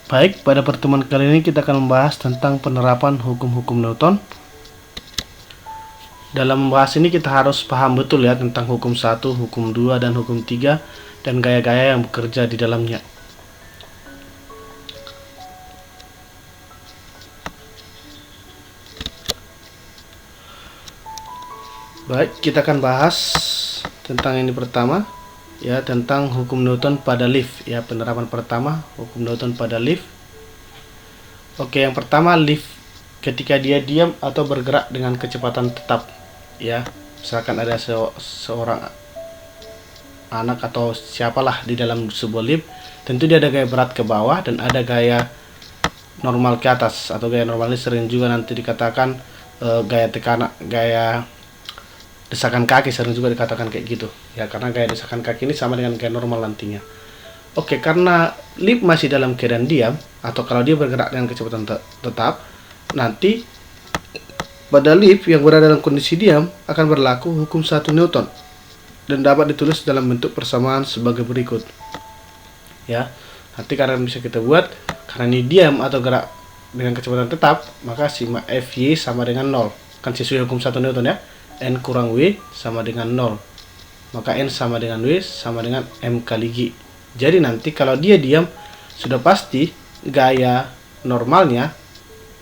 Baik, pada pertemuan kali ini kita akan membahas tentang penerapan hukum-hukum Newton. Dalam membahas ini kita harus paham betul ya tentang hukum 1, hukum 2, dan hukum 3 dan gaya-gaya yang bekerja di dalamnya. Baik, kita akan bahas tentang ini pertama ya, tentang hukum Newton pada lift ya, penerapan pertama hukum Newton pada lift. Oke, yang pertama, lift ketika dia diam atau bergerak dengan kecepatan tetap ya. Misalkan ada seorang anak atau siapalah di dalam sebuah lift, tentu dia ada gaya berat ke bawah dan ada gaya normal ke atas, atau gaya normal ini sering juga nanti dikatakan gaya tekanan, gaya desakan kaki, sering juga dikatakan kayak gitu ya, karena gaya desakan kaki ini sama dengan gaya normal nantinya. Oke, karena lift masih dalam keadaan diam atau kalau dia bergerak dengan kecepatan tetap, nanti pada lift yang berada dalam kondisi diam akan berlaku hukum 1 Newton dan dapat ditulis dalam bentuk persamaan sebagai berikut ya. Nanti karena bisa kita buat, karena ini diam atau gerak dengan kecepatan tetap, maka sigma Fy sama dengan 0, kan sesuai hukum 1 Newton ya. N kurang W sama dengan 0, maka N sama dengan W sama dengan M kali G. Jadi nanti kalau dia diam, sudah pasti gaya normalnya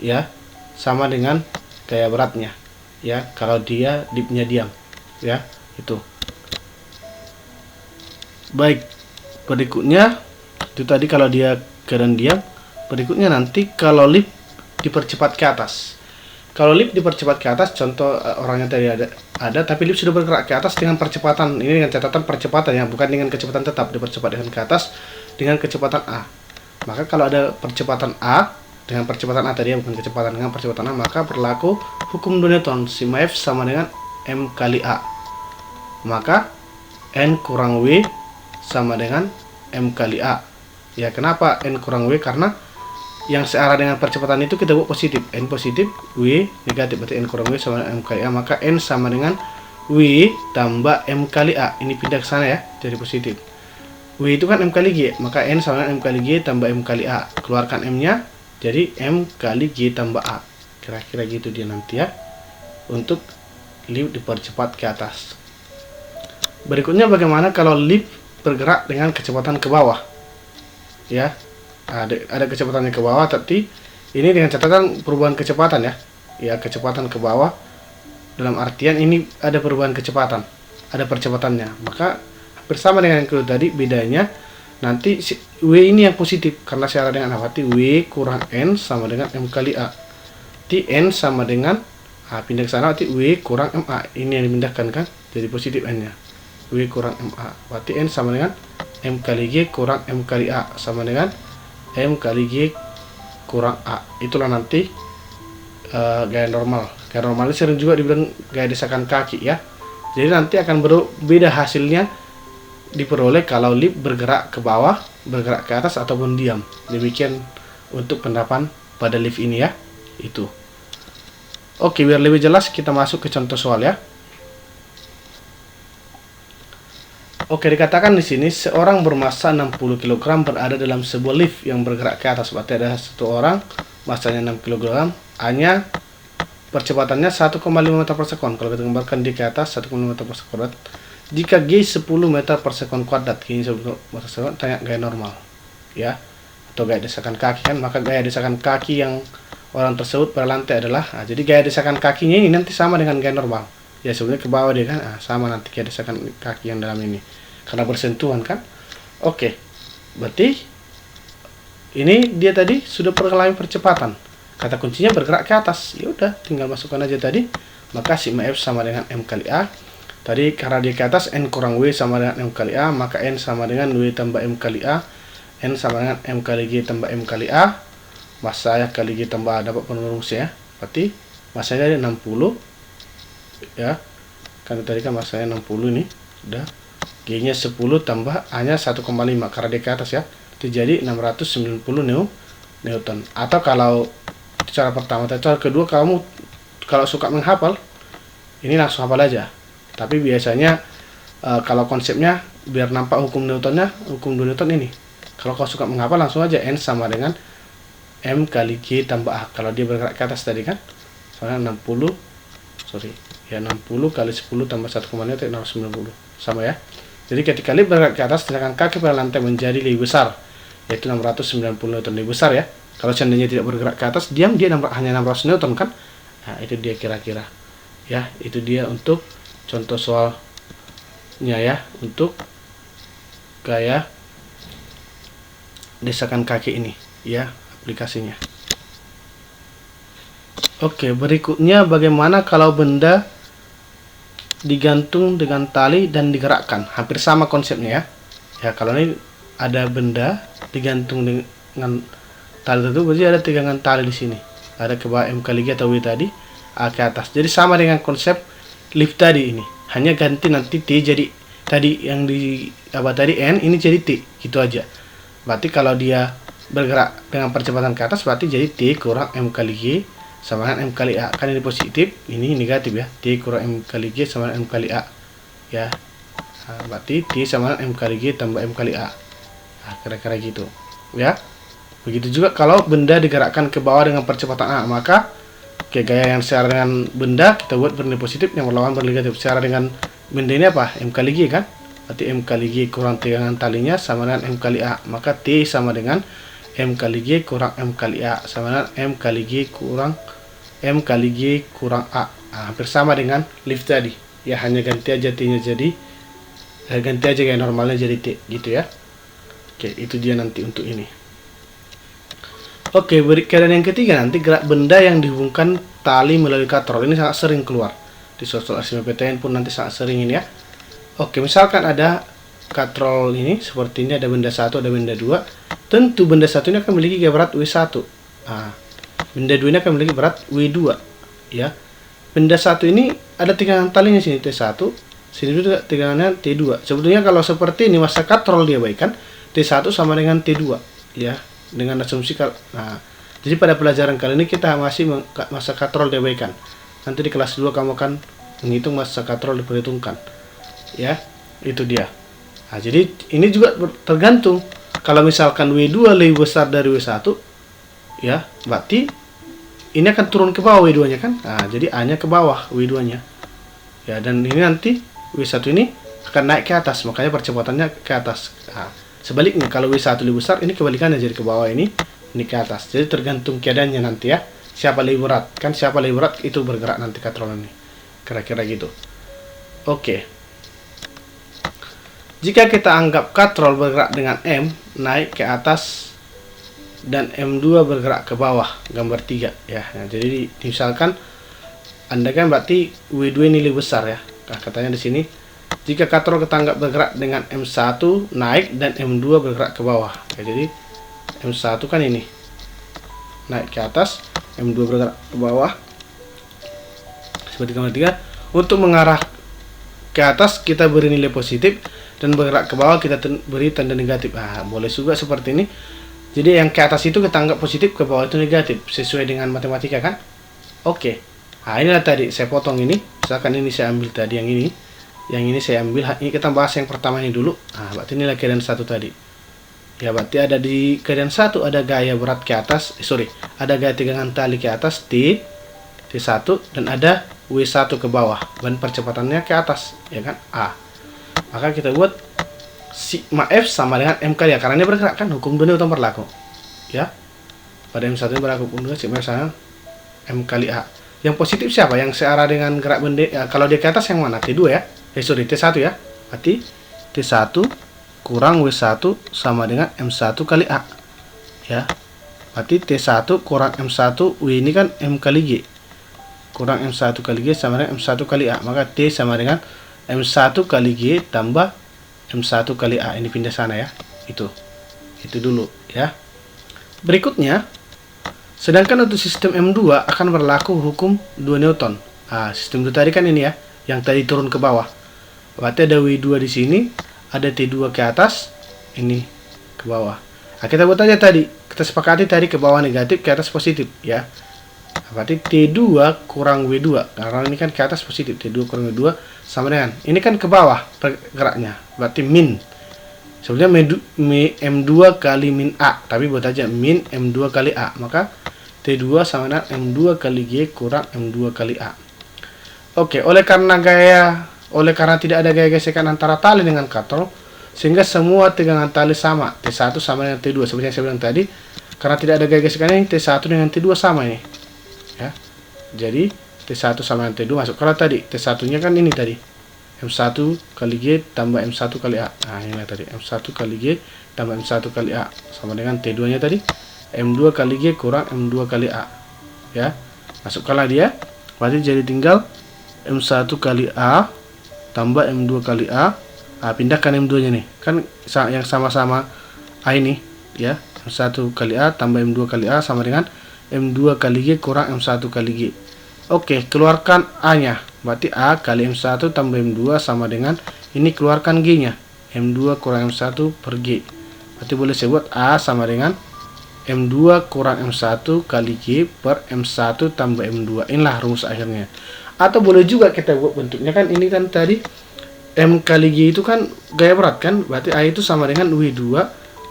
ya sama dengan gaya beratnya ya, kalau dia liftnya diam ya, itu. Baik, berikutnya itu tadi kalau dia keadaan diam. Berikutnya nanti kalau lift dipercepat ke atas. Kalau lift dipercepat ke atas, contoh orangnya tadi ada, tapi lift sudah bergerak ke atas dengan percepatan, ini dengan catatan percepatan ya, bukan dengan kecepatan tetap, dipercepat dengan ke atas dengan kecepatan A. Maka kalau ada percepatan A dengan percepatan A tadi ya, bukan kecepatan, dengan percepatan A, maka berlaku hukum Newton, sigma F sama dengan M kali A. Maka N kurang W sama dengan M kali A. Ya, kenapa N kurang W? Karena yang searah dengan percepatan itu kita buat positif, N positif, W negatif, berarti N kurang W sama dengan M kali A, maka N sama dengan W tambah M kali A. Ini pindah ke sana ya, jadi positif. W itu kan M kali G, maka N sama dengan M kali G tambah M kali A. Keluarkan M nya, jadi M kali G tambah A. Kira-kira gitu dia nanti ya, untuk lift dipercepat ke atas. Berikutnya bagaimana kalau lift bergerak dengan kecepatan ke bawah ya. Ada kecepatannya ke bawah, tapi ini dengan catatan perubahan kecepatan ya, kecepatan ke bawah dalam artian ini ada perubahan kecepatan, ada percepatannya. Maka bersama dengan yang kedua tadi, bedanya nanti W ini yang positif karena searah dengan apa? W kurang N sama dengan M kali A. N sama dengan pindah ke sana, berarti W kurang MA, ini yang dipindahkan kan, jadi positif N nya, W kurang MA, berarti N sama dengan M kali G kurang M kali A sama dengan M kali G kurang A. Itulah nanti gaya normal. Gaya normal ini sering juga dibilang gaya desakan kaki ya. Jadi nanti akan berbeda hasilnya diperoleh kalau lift bergerak ke bawah, bergerak ke atas, ataupun diam. Demikian untuk penerapan pada lift ini ya. Itu. Oke, biar lebih jelas kita masuk ke contoh soal ya. Oke, dikatakan di sini seorang bermassa 60 kg berada dalam sebuah lift yang bergerak ke atas. Berarti ada satu orang masanya 6 kg, hanya percepatannya 1,5 meter per sekon. Kalau kita gambarkan di ke atas 1,5 meter per sekon. Jika G 10 meter per sekon kuadrat, G 10 meter per sekon, tanya gaya normal ya, atau gaya desakan kaki kan. Maka gaya desakan kaki yang orang tersebut pada lantai adalah, jadi gaya desakan kakinya ini nanti sama dengan gaya normal ya, sebenarnya ke bawah dia kan, sama nanti gaya desakan kaki yang dalam ini karena bersentuhan kan. Oke, berarti ini dia tadi sudah mengalami percepatan, kata kuncinya bergerak ke atas. Ya udah, tinggal masukkan aja tadi, maka sigma F sama dengan M kali A. Tadi karena dia ke atas, N kurang W sama dengan M kali A, maka N sama dengan W tambah M kali A, N sama dengan M kali G tambah M kali A, massa ya kali G tambah A, dapat penurumusnya ya. Berarti massanya 60 ya, kan tadi kan massanya 60 ini, udah G nya 10 tambah A nya 1,5 karena dia ke atas ya, itu jadi 690 Newton. Atau kalau cara pertama, cara kedua, kamu kalau suka menghafal ini langsung hafal aja, tapi biasanya kalau konsepnya biar nampak hukum Newtonnya, hukum 2 Newton ini, kalau kau suka menghafal langsung aja N sama dengan M kali G tambah A. Kalau dia bergerak ke atas tadi kan, soalnya 60 kali 10 tambah 1,5 itu 690 sama ya. Jadi ketika lip bergerak ke atas, sedangkan kaki pada lantai menjadi lebih besar, yaitu 690 Newton, lebih besar ya. Kalau seandainya tidak bergerak ke atas, diam dia hanya 600 Newton kan. Nah itu dia kira-kira ya, itu dia untuk contoh soalnya ya, untuk gaya desakan kaki ini ya, aplikasinya. Oke, berikutnya bagaimana kalau benda digantung dengan tali dan digerakkan. Hampir sama konsepnya ya. Ya, kalau ini ada benda digantung dengan tali itu, berarti ada tegangan tali di sini. Ada ke bawah M kali G atau W tadi, A ke atas. Jadi sama dengan konsep lift tadi ini. Hanya ganti nanti T jadi tadi yang di tadi N, ini jadi T, gitu aja. Berarti kalau dia bergerak dengan percepatan ke atas, berarti jadi T kurang M kali G sama dengan M kali A. Kan ini positif, ini negatif ya. T kurang M kali G sama dengan M kali A ya. Nah, berarti T sama dengan M kali G tambah M kali A. Nah, kira-kira gitu ya. Begitu juga kalau benda digerakkan ke bawah dengan percepatan A, maka gaya yang secara dengan benda kita buat bernilai positif, yang berlawan bernilai negatif. Secara dengan benda ini apa? M kali G kan. Berarti M kali G kurang tegangan talinya sama dengan M kali A. Maka T sama dengan M kali G kurang M kali A sama dengan M kali G kurang A. Nah, hampir sama dengan lift tadi. Ya, hanya ganti aja T-nya jadi ganti aja kayak normalnya jadi T gitu ya. Oke, itu dia nanti untuk ini. Oke, keadaan yang ketiga nanti gerak benda yang dihubungkan tali melalui katrol. Ini sangat sering keluar di soal SBMPTN pun nanti sangat sering ini ya. Oke, misalkan ada katrol ini seperti ini, ada benda 1, ada benda 2. Tentu benda 1 ini akan memiliki gaya berat W1. Nah, benda 2 ini akan memiliki berat W2 ya. Benda 1 ini ada tegangan talinya sini T1, sini juga tegangannya T2. Sebetulnya kalau seperti ini masa katrol dia baikan T1 sama dengan T2 ya, dengan asumsi nah, jadi pada pelajaran kali ini kita masih masa katrol dia baikan. Nanti di kelas 2 kamu akan menghitung masa katrol diperhitungkan ya, itu dia. Nah, jadi ini juga tergantung. Kalau misalkan W2 lebih besar dari W1 ya, berarti ini akan turun ke bawah W2 nya kan. Nah, jadi A nya ke bawah W2 nya ya, dan ini nanti W1 ini akan naik ke atas, makanya percepatannya ke atas. Nah, sebaliknya kalau W1 lebih besar, ini kebalikannya, jadi ke bawah, ini ke atas. Jadi tergantung keadaannya nanti ya, siapa lebih berat kan, siapa lebih berat itu bergerak nanti katrol ini, kira-kira gitu. Oke, jika kita anggap katrol bergerak dengan M naik ke atas dan M2 bergerak ke bawah, gambar 3 ya. Nah, jadi misalkan Anda kan berarti W2 ini lebih besar ya. Nah, katanya di sini jika katrol kita anggap bergerak dengan M1 naik dan M2 bergerak ke bawah. Ya, jadi M1 kan ini naik ke atas, M2 bergerak ke bawah. Seperti gambar 3. Untuk mengarah ke atas kita beri nilai positif, dan bergerak ke bawah kita beri tanda negatif. Nah, boleh juga seperti ini. Jadi yang ke atas itu kita anggap positif, ke bawah itu negatif, sesuai dengan matematika kan. Oke. Nah, inilah tadi saya potong ini. Misalkan ini saya ambil tadi yang ini saya ambil. Ini kita bahas yang pertama ini dulu. Nah, berarti inilah keadaan 1 tadi. Ya, berarti ada di keadaan 1 ada gaya berat ke atas, ada gaya tegangan tali ke atas T1, dan ada W1 ke bawah, dan percepatannya ke atas ya kan, A. Maka kita buat sigma F sama dengan M kali A, karena ini bergerak kan, hukum 2 Newton berlaku ya. Pada M1 ini berlaku hukum 2, sigma F sama M kali A. Yang positif siapa? Yang searah dengan gerak benda ya, kalau dia ke atas yang mana? T2 ya. T1 ya. Berarti T1 kurang W1 sama dengan M1 kali A ya. Berarti T1 kurang M1, W ini kan M kali G, kurang M1 kali G sama dengan M1 kali A. Maka T sama dengan M1 kali G tambah M1 kali A. Ini pindah sana ya. Itu dulu ya. Berikutnya, sedangkan untuk sistem M2 akan berlaku hukum 2 Newton. Nah, sistem itu tadi kan ini ya, yang tadi turun ke bawah. Berarti ada W2 di sini, ada T2 ke atas, ini ke bawah. Nah, kita buat aja tadi, kita sepakati tadi ke bawah negatif, ke atas positif ya. Nah, berarti T2 kurang W2, karena ini kan ke atas positif, T2 kurang W2 sama dengan ini kan ke bawah geraknya, berarti min Sebenarnya M2 kali min A, tapi buat aja min M2 kali A. Maka T2 sama dengan M2 kali G kurang M2 kali A. Oke, oleh karena tidak ada gaya gesekan antara tali dengan katrol, sehingga semua tegangan tali sama. T1 sama dengan T2. Seperti yang saya bilang tadi, karena tidak ada gaya gesekan ini, T1 dengan T2 sama ini. Ya. Jadi T1 sama dengan T2 masuk. Kalau tadi T1-nya kan ini tadi, M1 kali G tambah M1 kali A. Nah, ini tadi M1 kali G tambah M1 kali A sama dengan T2-nya tadi M2 kali G kurang M2 kali A. Ya. Masukkanlah dia. Berarti jadi tinggal M1 kali A tambah M2 kali A. Nah, pindahkan M2-nya nih. Kan yang sama-sama A ini, ya. M1 kali A tambah M2 kali A sama dengan M2 kali G kurang M1 kali G. Oke, keluarkan A-nya. Berarti A kali M1 tambah M2 sama dengan, ini keluarkan G-nya. M2 kurang M1 per G. Berarti boleh saya buat A sama dengan M2 kurang M1 kali G per M1 tambah M2. Inilah rumus akhirnya. Atau boleh juga kita buat bentuknya kan, ini kan tadi M kali G itu kan gaya berat kan. Berarti A itu sama dengan W2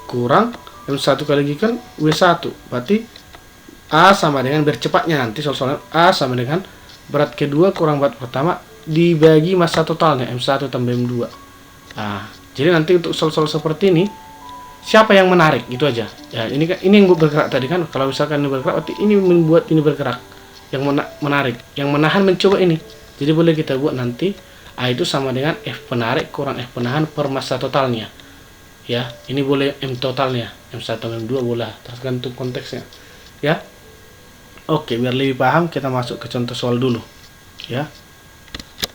kurang M1 kali G kan W1. Berarti A sama dengan, bercepatnya nanti soal-soalnya, A sama dengan berat kedua kurang berat pertama dibagi massa totalnya M1 tambah M2. Nah, jadi nanti untuk soal-soal seperti ini, siapa yang menarik, gitu aja. Ya, ini yang bergerak tadi kan. Kalau misalkan ini bergerak, berarti ini membuat ini bergerak. Yang menarik, yang menahan mencoba ini. Jadi boleh kita buat nanti A itu sama dengan F penarik kurang F penahan per massa totalnya. Ya, ini boleh M totalnya, M1 tambah M2 boleh, tergantung konteksnya. Ya. Oke, biar lebih paham kita masuk ke contoh soal dulu, ya.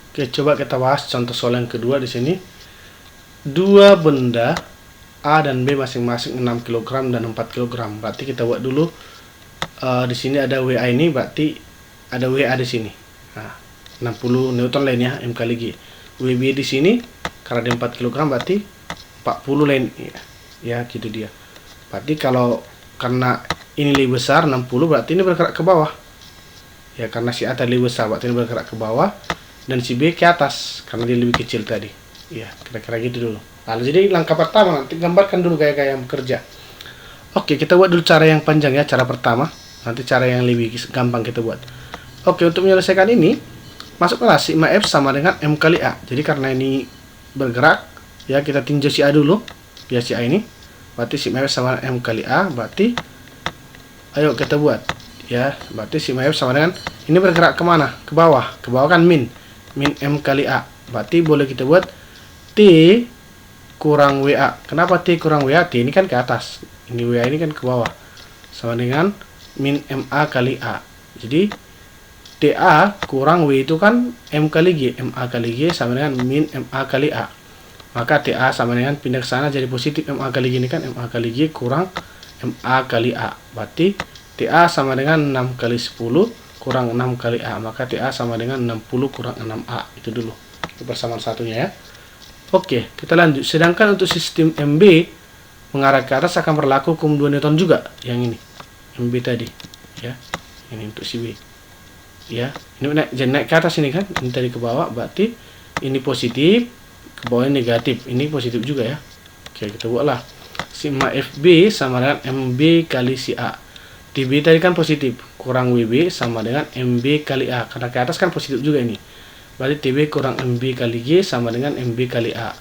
Oke, coba kita bahas contoh soal yang kedua di sini. Dua benda A dan B masing-masing 6 kg dan 4 kg. Berarti kita buat dulu di sini ada WA ini, berarti ada WA di sini. Nah, 60 Newton lainnya M kali G. WB di sini karena dia 4 kg berarti 40 lain, ya gitu dia. Berarti kalau karena ini lebih besar 60, berarti ini bergerak ke bawah. Ya, karena si A tadi lebih besar, berarti ini bergerak ke bawah, dan si B ke atas karena dia lebih kecil tadi. Ya, kira-kira gitu dulu. Lalu jadi langkah pertama nanti gambarkan dulu gaya-gaya yang bekerja. Oke, kita buat dulu cara yang panjang ya, cara pertama. Nanti cara yang lebih gampang kita buat. Oke, untuk menyelesaikan ini, masuklah sigma F sama dengan M kali A. Jadi karena ini bergerak, ya kita tinjau si A dulu. Ya, si A ini. Berarti sigma F sama M kali A, berarti ayo kita buat, ya. Berarti sigma F sama dengan, ini bergerak kemana? Ke bawah. Ke bawah kan min M kali A. Berarti boleh kita buat T kurang WA. Kenapa T kurang WA? T ini kan ke atas, ini WA ini kan ke bawah, sama dengan min MA kali A. Jadi TA kurang W itu kan M kali G. MA kali G sama dengan min MA kali A. Maka TA sama dengan, pindah ke sana jadi positif, MA kali G ini kan MA kali G kurang MA kali A. Berarti TA sama dengan 6 kali 10 kurang 6 kali A. Maka TA sama dengan 60 kurang 6A. Itu dulu. Itu persamaan satunya ya. Oke, kita lanjut. Sedangkan untuk sistem MB mengarah ke atas akan berlaku hukum 2 Newton juga. Yang ini. MB tadi. Ya. Ini untuk si B. Ya. Ini naik ke atas ini kan. Ini tadi ke bawah. Berarti ini positif. Ke bawah ini negatif. Ini positif juga ya. Oke, kita buatlah. Sigma FB sama dengan MB kali si A. TB tadi kan positif, kurang WB sama dengan MB kali A. Karena ke atas kan positif juga ini. Berarti TB kurang MB kali G sama dengan MB kali A.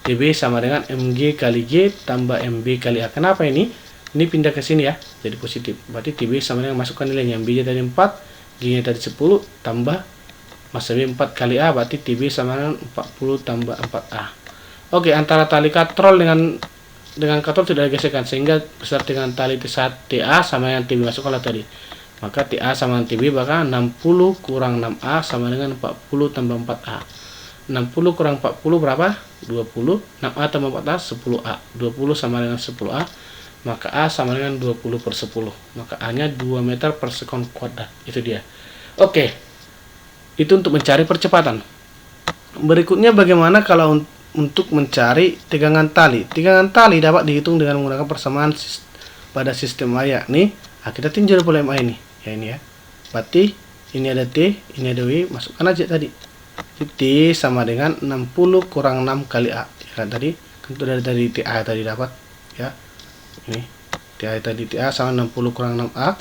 TB sama dengan MG kali G tambah MB kali A. Kenapa ini? Ini pindah ke sini ya, jadi positif. Berarti TB sama dengan, masukkan nilainya. MB nya tadi 4, G nya tadi 10, tambah massa B 4 kali A. Berarti TB sama dengan 40 tambah 4A. Oke, antara tali katrol dengan katrol tidak ada gesekan, sehingga beserta dengan tali TA sama dengan TB, masukkanlah tadi. Maka TA sama dengan TB bakal 60 kurang 6A sama dengan 40 tambah 4A. 60 kurang 40 berapa? 20. 6A tambah 4A 10A. 20 sama dengan 10A. Maka A sama dengan 20 per 10. Maka A nya 2 meter per sekon kuadrat. Itu dia. Oke. Itu untuk mencari percepatan. Berikutnya bagaimana kalau untuk mencari tegangan tali. Tegangan tali dapat dihitung dengan menggunakan persamaan pada sistem A, yakni kita tinjau pola MA ini. Ya, ini ya. Berarti ini ada T, ini ada W, masukkan aja tadi. T sama dengan 60 kurang 6 kali A. Ya kan tadi Untuk dari TA tadi dapat ya. Ini TA tadi, TA sama 60 kurang 6A,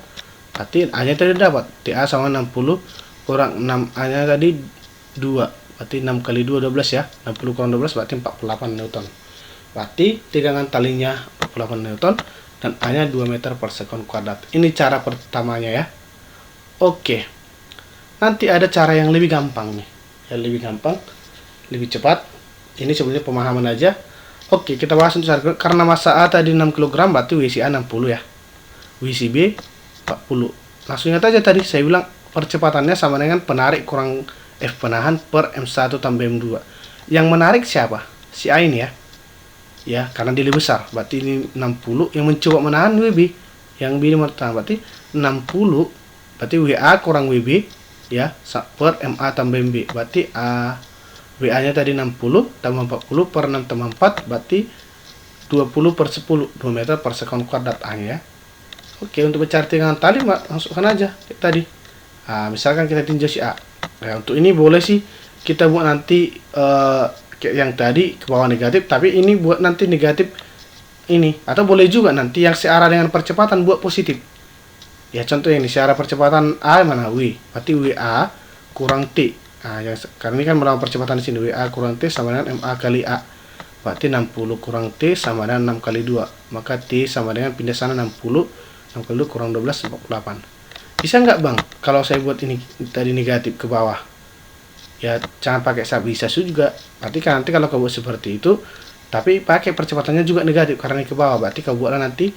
berarti A nya tadi dapat TA sama 60 kurang 6A nya tadi 2, berarti 6 kali 2 12 ya. 60 kurang 12 berarti 48 Newton. Berarti tegangan talinya 48 Newton dan A nya 2 meter per sekon kuadrat. Ini cara pertamanya ya. Oke, nanti ada cara yang lebih gampang nih, yang lebih gampang, lebih cepat. Ini sebenarnya pemahaman aja. Oke, kita bahas untuk cara, karena massa A tadi 6 kg, berarti WC A 60 ya, WC B 40. Langsung ingat aja tadi saya bilang percepatannya sama dengan penarik kurang F penahan per M1 tambah M2. Yang menarik siapa? Si A ini ya. Ya, karena dia lebih besar, berarti ini 60. Yang mencoba menahan WB, yang B ini bertahan, berarti 60. Berarti WA kurang WB ya, per MA tambah MB. Berarti WA nya tadi 60 tambah 40 per 6 tambah 4, berarti 20 per 10, 2 meter per sekon kuadrat A nya ya. Oke, untuk mencari tegangan tali masukkan aja tadi. Misalkan kita tinjau si A. Nah, untuk ini boleh sih kita buat nanti yang tadi ke bawah negatif, tapi ini buat nanti negatif ini, atau boleh juga nanti yang searah dengan percepatan buat positif. Ya, contoh ini searah percepatan A mana? W. Berarti WA kurang T. Karena ini kan melawan percepatan di sini. WA kurang T sama dengan MA kali A. Berarti 60 kurang T sama dengan 6 kali 2. Maka T sama dengan pindah sana 60. 6 kali 2 kurang 12, 48. Bisa nggak bang kalau saya buat ini tadi negatif ke bawah? Ya, jangan pakai sub, bisa juga. Berarti kan nanti kalau kau buat seperti itu, tapi pakai percepatannya juga negatif karena ini ke bawah. Berarti kau buatlah nanti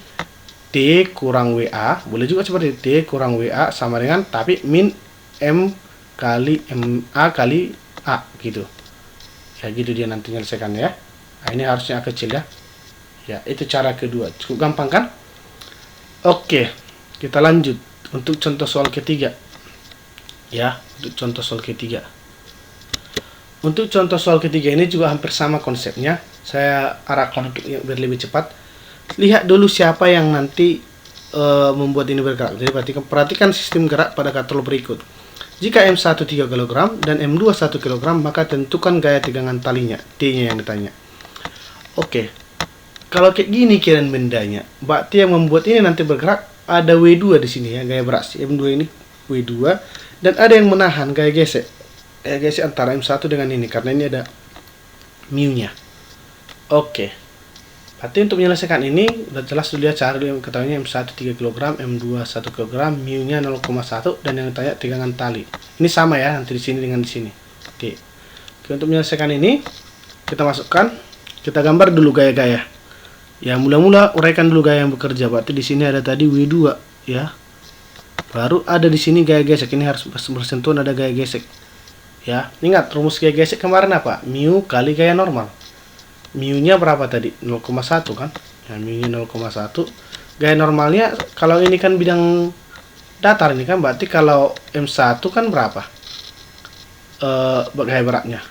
T kurang WA, boleh juga seperti T kurang WA sama dengan, tapi min M kali MA kali A gitu. Ya gitu dia nanti menyelesaikannya ya. Nah, ini harusnya A kecil ya. Ya, itu cara kedua. Cukup gampang kan? Oke, kita lanjut untuk contoh soal ketiga. Ya, untuk contoh soal ketiga. Untuk contoh soal ketiga ini juga hampir sama konsepnya. Saya arahkan untuk yang biar lebih cepat. Lihat dulu siapa yang nanti membuat ini bergerak. Jadi perhatikan sistem gerak pada katalog berikut. Jika M1 3 kg dan M2 1 kg, maka tentukan gaya tegangan talinya, T-nya yang ditanya. Oke, kalau kayak gini kiran bendanya, berarti yang membuat ini nanti bergerak ada W2 di sini ya, gaya berat si M2 ini W2, dan ada yang menahan gaya gesek. Gaya gesek antara M1 dengan ini karena ini ada mu-nya. Oke. Berarti untuk menyelesaikan ini udah jelas dulu ya, cara yang ketahuinya M1 3 kg, M2 1 kg, mu-nya 0,1 dan yang ditanya tegangan tali. Ini sama ya nanti di sini dengan di sini. Oke. Oke, untuk menyelesaikan ini kita masukkan, kita gambar dulu gaya-gaya. Ya, mula-mula uraikan dulu gaya yang bekerja. Berarti di sini ada tadi W2 ya. Baru ada di sini gaya gesek. Ini harus bersentuhan, ada gaya gesek. Ya, ingat rumus gaya gesek kemarin apa? Mu kali gaya normal. Mu-nya berapa tadi? 0,1 kan? Ya, mu-nya 0,1. Gaya normalnya kalau ini kan bidang datar ini kan, berarti kalau M1 kan berapa? Gaya beratnya.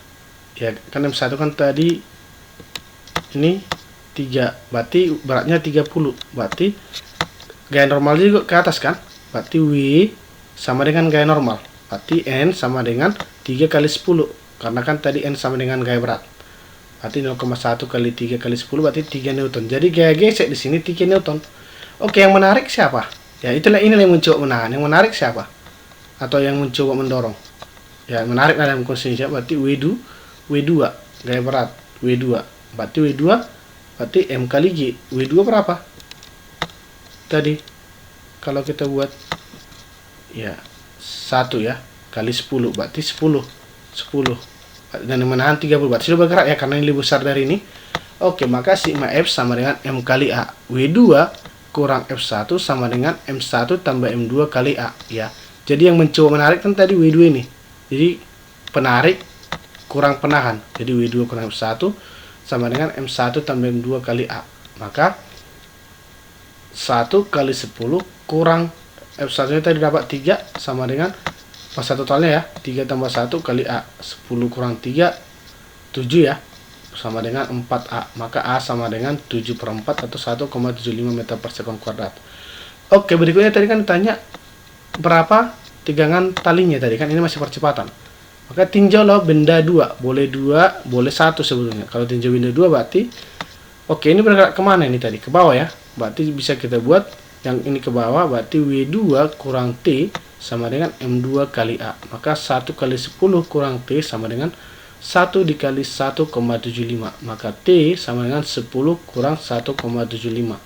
Ya, kan M1 kan tadi ini 3, berarti beratnya 30. Berarti gaya normal juga ke atas kan? Berarti W sama dengan gaya normal. Berarti N sama dengan 3 kali 10. Karena kan tadi N sama dengan gaya berat. Berarti 0,1 kali 3 kali 10 berarti 3 Newton. Jadi gaya gesek di sini 3 Newton. Oke, yang menarik siapa? Ya, itulah ini yang mencoba menahan. Yang menarik siapa? Atau yang mencoba mendorong? Ya, menarik dalam kondisi berarti W2 gaya berat W2. Berarti W2 berarti M kali G. W2 berapa? Tadi kalau kita buat ya 1 ya kali 10 berarti 10 dan yang menahan 30 berarti sudah bergerak ya karena ini lebih besar dari ini. Oke, maka sigma F sama dengan M kali A. W2 kurang F1 sama dengan M1 tambah M2 kali A ya. Jadi yang mencoba menarik kan tadi W2 ini. Jadi penarik kurang penahan. Jadi W2 kurang F1 sama dengan M1 tambah M2 kali A. Maka 1 kali 10 kurang F1 nya tadi dapat 3 sama dengan masa totalnya ya, 3 tambah 1 kali A, 10 kurang 3 7 ya, sama dengan 4A. Maka A sama dengan 7/4 atau 1,75 meter per sekon kuadrat. Oke, berikutnya tadi kan ditanya berapa tegangan talinya tadi kan, ini masih percepatan. Maka tinjaulah benda 2, boleh 2, boleh 1 sebetulnya. Kalau tinjau benda 2 berarti Oke, ini bergerak kemana ini tadi? Ke bawah ya. Berarti bisa kita buat yang ini ke bawah, berarti W2 kurang T sama dengan M2 kali A. Maka 1 kali 10 kurang T sama dengan 1 dikali 1,75. Maka T sama dengan 10 kurang 1,75.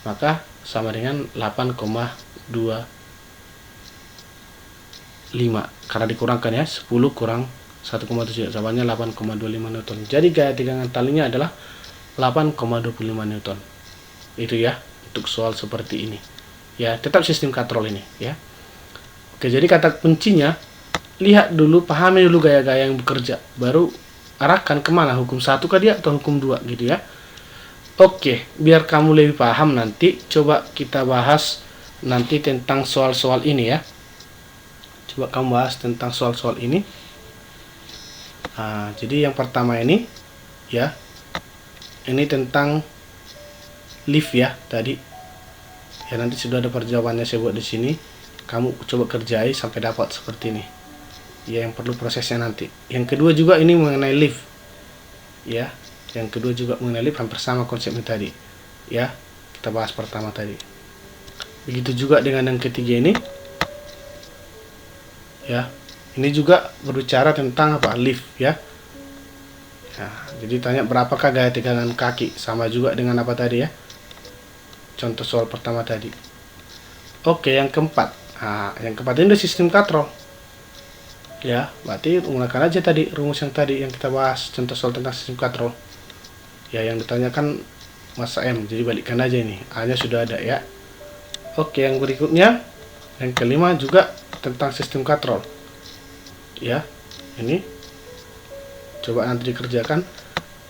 Maka sama dengan 8,25. Karena dikurangkan ya, 10 kurang 1,7 sama 8,25 Newton. Jadi gaya tegangan talinya adalah 8,25 Newton. Itu ya untuk soal seperti ini. Ya, tetap sistem katrol ini ya. Oke, jadi kata kuncinya lihat dulu, pahami dulu gaya-gaya yang bekerja, baru arahkan kemana, hukum 1 kah dia atau hukum 2 gitu ya. Oke, biar kamu lebih paham nanti coba kita bahas nanti tentang soal-soal ini ya. Coba kamu bahas tentang soal-soal ini. Nah, jadi yang pertama ini ya, ini tentang lift ya tadi. Ya nanti sudah ada perjawabannya saya buat di sini. Kamu coba kerjai sampai dapat seperti ini. Ya, yang perlu prosesnya nanti. Yang kedua juga ini mengenai lift. Ya, yang kedua juga mengenai lift, hampir sama konsepnya tadi. Ya, kita bahas pertama tadi. Begitu juga dengan yang ketiga ini. Ya, ini juga berbicara tentang apa? Lift ya. Nah, jadi tanya berapakah gaya tegangan kaki, sama juga dengan apa tadi ya, contoh soal pertama tadi. Oke, yang keempat. Nah, yang keempat ini sistem katrol ya, berarti menggunakan aja tadi rumus yang tadi yang kita bahas, contoh soal tentang sistem katrol ya, yang ditanyakan massa M, jadi balikkan aja ini, A nya sudah ada ya. Oke, yang berikutnya yang kelima juga tentang sistem katrol ya. Ini coba nanti dikerjakan.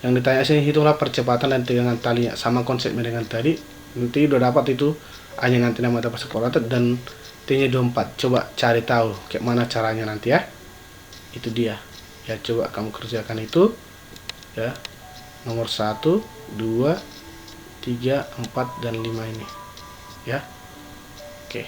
Yang ditanya sini, hitunglah percepatan dan tegangan talinya, sama konsepnya dengan tadi. Nanti udah dapat itu A nya nanti nama dapat separated dan T nya 24. Coba cari tahu kayak mana caranya nanti ya. Itu dia ya, coba kamu kerjakan itu ya, nomor 1, 2, 3, 4 dan 5 ini ya. Oke.